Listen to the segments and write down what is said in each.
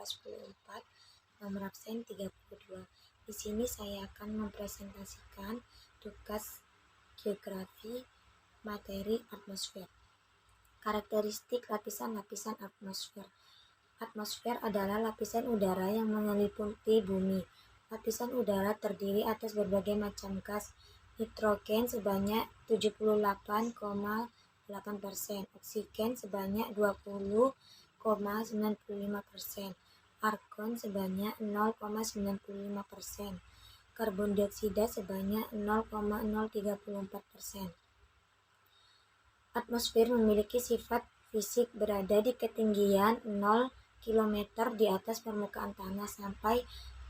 kelas 4 nomor absen 32. Di sini saya akan mempresentasikan tugas geografi materi atmosfer. Karakteristik lapisan-lapisan atmosfer. Atmosfer adalah lapisan udara yang mengeliputi bumi. Lapisan udara terdiri atas berbagai macam gas. Nitrogen sebanyak 78,8%, oksigen sebanyak 20,95%, argon sebanyak 0,95%, karbon dioksida sebanyak 0,034%. Atmosfer memiliki sifat fisik berada di ketinggian 0 km di atas permukaan tanah sampai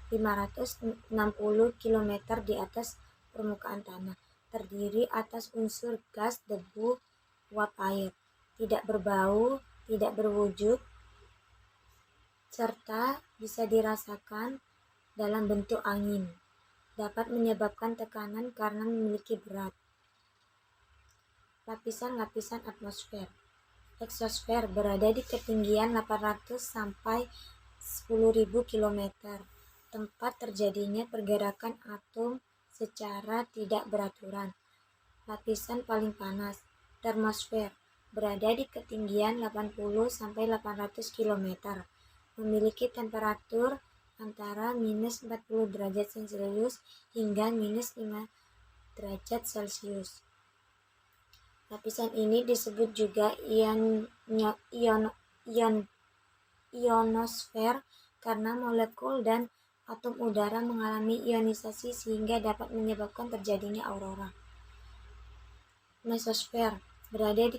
560 km di atas permukaan tanah. Terdiri atas unsur gas, debu, uap air, tidak berbau, tidak berwujud, serta bisa dirasakan dalam bentuk angin. Dapat menyebabkan tekanan karena memiliki berat. Lapisan-lapisan atmosfer. Eksosfer berada di ketinggian 800 sampai 10.000 km, tempat terjadinya pergerakan atom secara tidak beraturan. Lapisan paling panas. Termosfer berada di ketinggian 80 sampai 800 km, memiliki temperatur antara minus 40 derajat Celcius hingga minus 5 derajat Celcius. Lapisan ini disebut juga ionosfer karena molekul dan atom udara mengalami ionisasi sehingga dapat menyebabkan terjadinya aurora. Mesosfer berada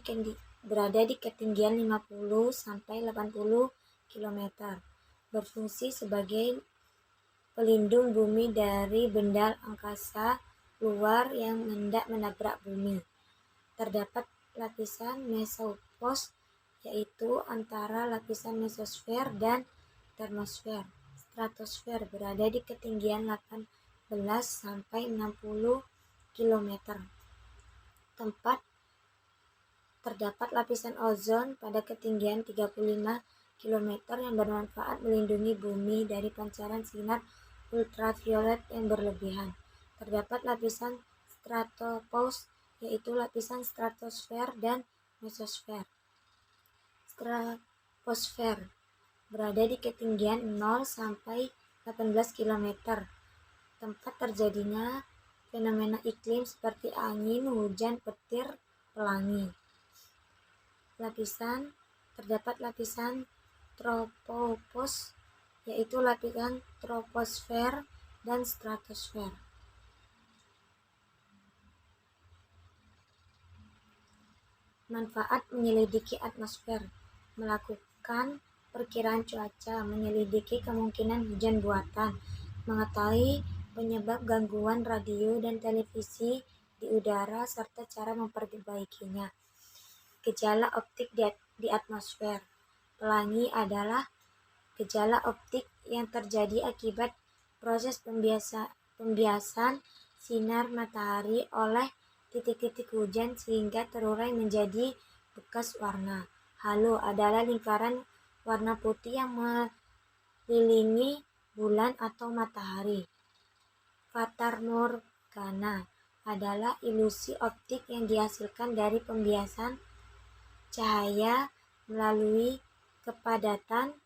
di ketinggian 50 sampai 80 km, berfungsi sebagai pelindung bumi dari benda angkasa luar yang hendak menabrak bumi. Terdapat lapisan mesopause, yaitu antara lapisan mesosfer dan termosfer. Stratosfer berada di ketinggian 18 sampai 60 km. Tempat terdapat lapisan ozon pada ketinggian 35 km yang bermanfaat melindungi bumi dari pancaran sinar ultraviolet yang berlebihan. Terdapat lapisan stratopause, yaitu lapisan stratosfer dan mesosfer. Troposfer berada di ketinggian 0 sampai 18 km. Tempat terjadinya fenomena iklim seperti angin, hujan, petir, pelangi. Terdapat lapisan tropopause, yaitu lapisan troposfer dan stratosfer. Manfaat menyelidiki atmosfer. Melakukan perkiraan cuaca, menyelidiki kemungkinan hujan buatan, mengetahui penyebab gangguan radio dan televisi di udara serta cara memperbaikinya. Gejala optik di atmosfer. Pelangi adalah gejala optik yang terjadi akibat proses pembiasan sinar matahari oleh titik-titik hujan sehingga terurai menjadi bekas warna. Halo adalah lingkaran warna putih yang mengelilingi bulan atau matahari. Fatamorgana adalah ilusi optik yang dihasilkan dari pembiasan cahaya melalui kepadatan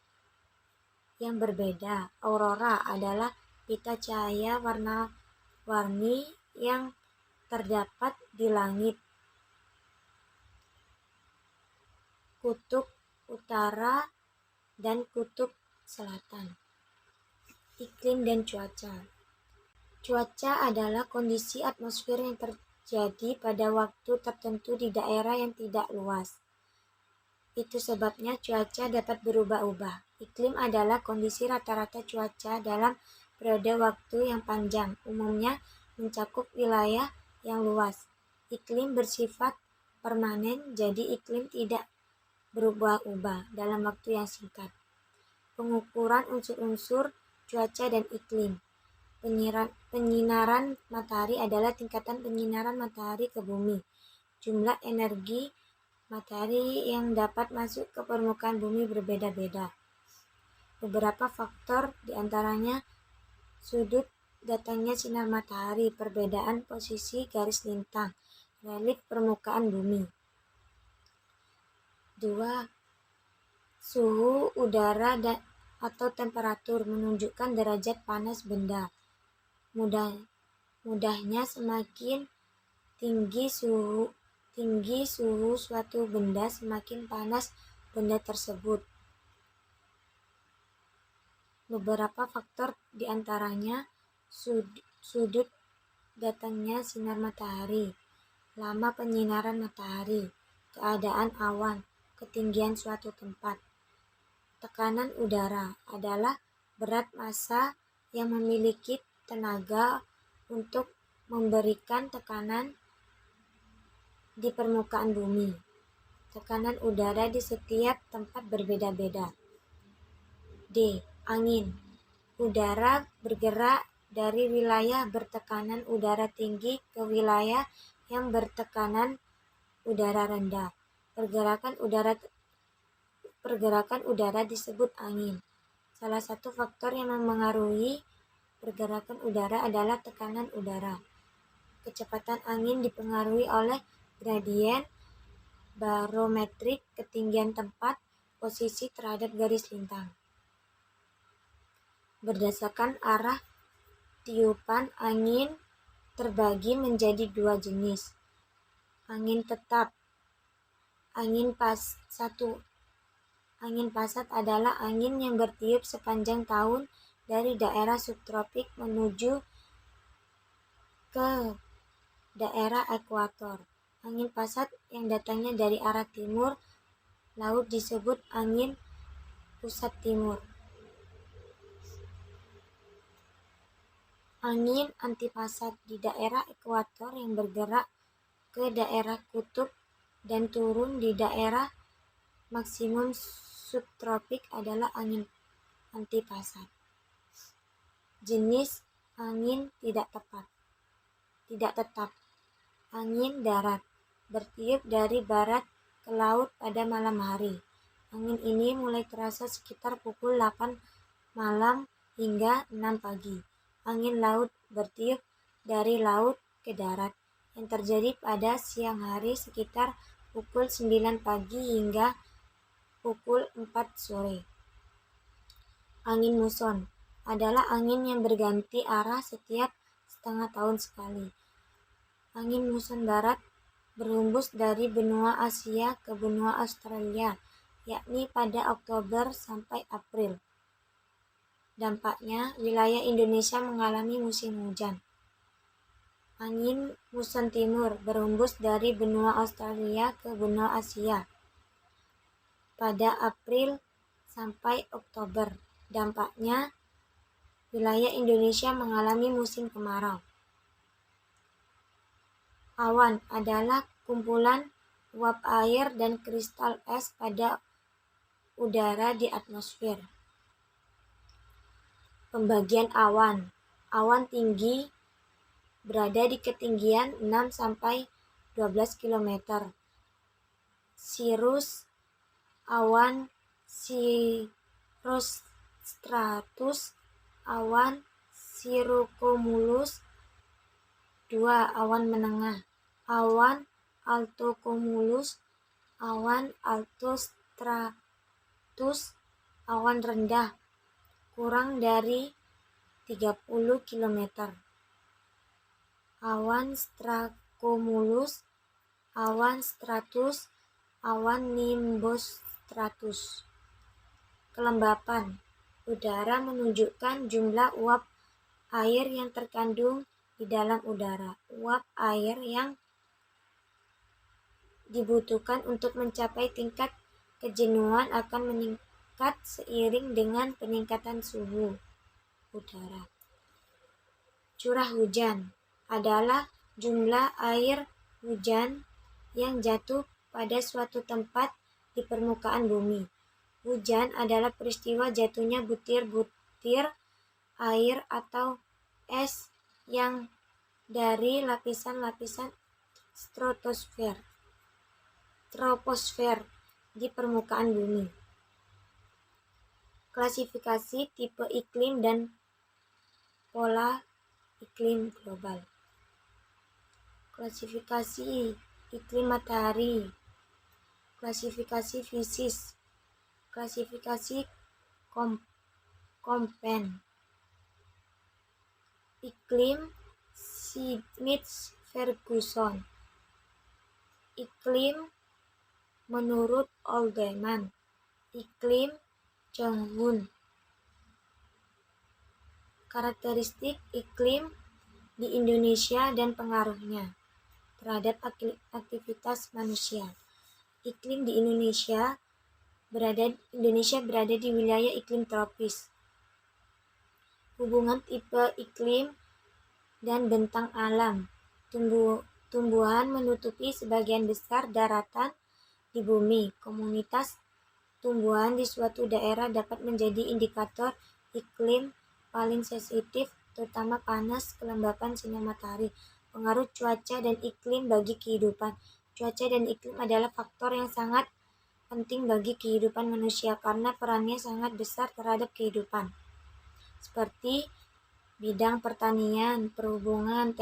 yang berbeda. Aurora adalah pita cahaya warna-warni yang terdapat di langit kutub utara dan kutub selatan. Iklim dan cuaca. Cuaca adalah kondisi atmosfer yang terjadi pada waktu tertentu di daerah yang tidak luas. Itu sebabnya cuaca dapat berubah-ubah. Iklim adalah kondisi rata-rata cuaca dalam periode waktu yang panjang, umumnya mencakup wilayah yang luas. Iklim bersifat permanen, jadi iklim tidak berubah-ubah dalam waktu yang singkat. Pengukuran unsur-unsur cuaca dan iklim. Penyinaran matahari adalah tingkatan penyinaran matahari ke bumi. Jumlah energi matahari yang dapat masuk ke permukaan bumi berbeda-beda. Beberapa faktor diantaranya sudut datangnya sinar matahari, perbedaan posisi garis lintang, relief permukaan bumi. 2. Suhu udara atau temperatur menunjukkan derajat panas benda. Mudahnya semakin tinggi suhu suatu benda, semakin panas benda tersebut. Beberapa faktor diantaranya sudut datangnya sinar matahari, lama penyinaran matahari, keadaan awan, ketinggian suatu tempat. Tekanan udara adalah berat massa yang memiliki tenaga untuk memberikan tekanan di permukaan bumi. Tekanan udara di setiap tempat berbeda-beda. D. Angin. Udara bergerak dari wilayah bertekanan udara tinggi ke wilayah yang bertekanan udara rendah. Pergerakan udara disebut angin. Salah satu faktor yang memengaruhi pergerakan udara adalah tekanan udara. Kecepatan angin dipengaruhi oleh gradien barometrik, ketinggian tempat, posisi terhadap garis lintang. Berdasarkan arah tiupan, angin terbagi menjadi 2 jenis. Angin tetap. Angin pasat adalah angin yang bertiup sepanjang tahun dari daerah subtropik menuju ke daerah ekuator. Angin pasat yang datangnya dari arah timur laut disebut angin pusat timur. Angin antipasat di daerah ekuator yang bergerak ke daerah kutub dan turun di daerah maksimum subtropik adalah angin antipasat. Jenis angin tidak tetap. Angin darat, bertiup dari barat ke laut pada malam hari. Angin ini mulai terasa sekitar pukul 8 malam hingga 6 pagi. Angin laut, bertiup dari laut ke darat, yang terjadi pada siang hari sekitar pukul 9 pagi hingga pukul 4 sore. Angin muson adalah angin yang berganti arah setiap setengah tahun sekali. Angin muson barat berhembus dari benua Asia ke benua Australia, yakni pada Oktober sampai April. Dampaknya, wilayah Indonesia mengalami musim hujan. Angin muson timur berhembus dari benua Australia ke benua Asia pada April sampai Oktober. Dampaknya, wilayah Indonesia mengalami musim kemarau. Awan adalah kumpulan uap air dan kristal es pada udara di atmosfer. Pembagian awan. Awan tinggi berada di ketinggian 6-12 km. Cirrus, awan cirrostratus, awan cirrocumulus. 2. Awan menengah. Awan altocumulus, awan altostratus, awan rendah kurang dari 30 km. Awan stratocumulus, awan stratus, awan nimbostratus. Kelembapan udara menunjukkan jumlah uap air yang terkandung di dalam udara. Uap air yang dibutuhkan untuk mencapai tingkat kejenuhan akan meningkat seiring dengan peningkatan suhu udara. Curah hujan adalah jumlah air hujan yang jatuh pada suatu tempat di permukaan bumi. Hujan adalah peristiwa jatuhnya butir-butir air atau es yang dari lapisan-lapisan troposfer di permukaan bumi. Klasifikasi tipe iklim dan pola iklim global. Klasifikasi iklim matahari, klasifikasi fisis, klasifikasi Köppen, iklim Smith-Ferguson, iklim menurut Oldman, iklim Jonghun. Karakteristik iklim di Indonesia dan pengaruhnya terhadap aktivitas manusia. Iklim di Indonesia berada di wilayah iklim tropis. Hubungan tipe iklim dan bentang alam. Tumbuhan menutupi sebagian besar daratan di bumi. Komunitas tumbuhan di suatu daerah dapat menjadi indikator iklim paling sensitif, terutama panas, kelembapan sinar matahari. Pengaruh cuaca dan iklim bagi kehidupan. Cuaca dan iklim adalah faktor yang sangat penting bagi kehidupan manusia karena perannya sangat besar terhadap kehidupan, seperti bidang pertanian, perhubungan,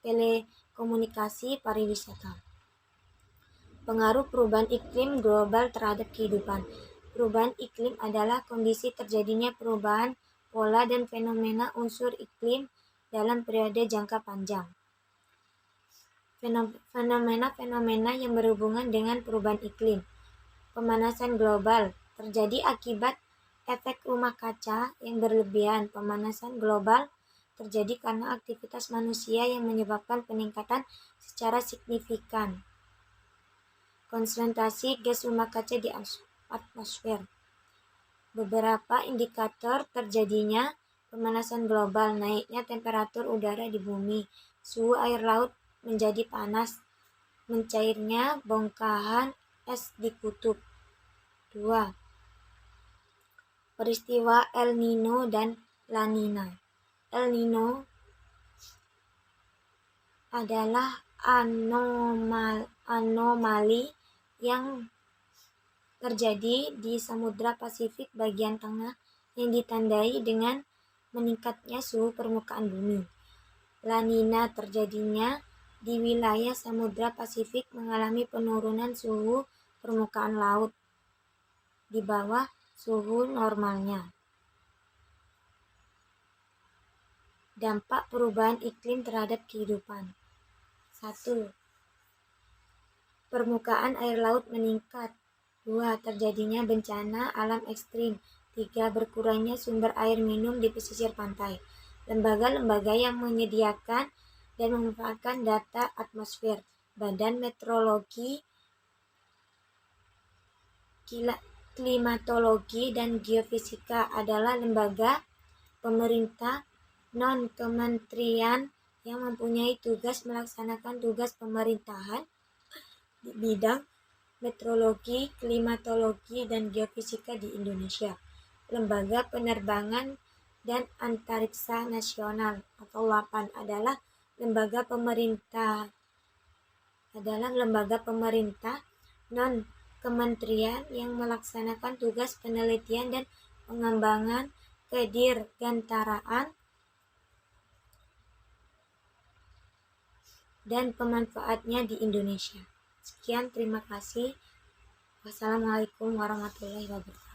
telekomunikasi, pariwisata. Pengaruh perubahan iklim global terhadap kehidupan. Perubahan iklim adalah kondisi terjadinya perubahan pola dan fenomena unsur iklim dalam periode jangka panjang. Fenomena-fenomena yang berhubungan dengan perubahan iklim. Pemanasan global terjadi akibat efek rumah kaca yang berlebihan. Pemanasan global terjadi karena aktivitas manusia yang menyebabkan peningkatan secara signifikan konsentrasi gas rumah kaca di atmosfer. Beberapa indikator terjadinya pemanasan global: naiknya temperatur udara di bumi, suhu air laut menjadi panas, mencairnya bongkahan es di kutub. 2. Peristiwa El Nino dan La Nina. El Nino adalah anomali yang terjadi di Samudra Pasifik bagian tengah yang ditandai dengan meningkatnya suhu permukaan bumi. La Nina terjadinya di wilayah Samudra Pasifik mengalami penurunan suhu permukaan laut di bawah suhu normalnya. Dampak perubahan iklim terhadap kehidupan. 1. Permukaan air laut meningkat. 2. Terjadinya bencana alam ekstrim. 3. Berkurangnya sumber air minum di pesisir pantai. Lembaga-lembaga yang menyediakan dan memanfaatkan data atmosfer. Badan Meteorologi, Klimatologi, dan Geofisika adalah lembaga pemerintah non-kementerian yang mempunyai tugas melaksanakan tugas pemerintahan di bidang meteorologi, klimatologi, dan geofisika di Indonesia. Lembaga Penerbangan dan Antariksa Nasional atau LAPAN adalah lembaga pemerintah non-kementerian yang melaksanakan tugas penelitian dan pengembangan kedirgantaraan dan pemanfaatnya di Indonesia. Sekian, terima kasih. Wassalamualaikum warahmatullahi wabarakatuh.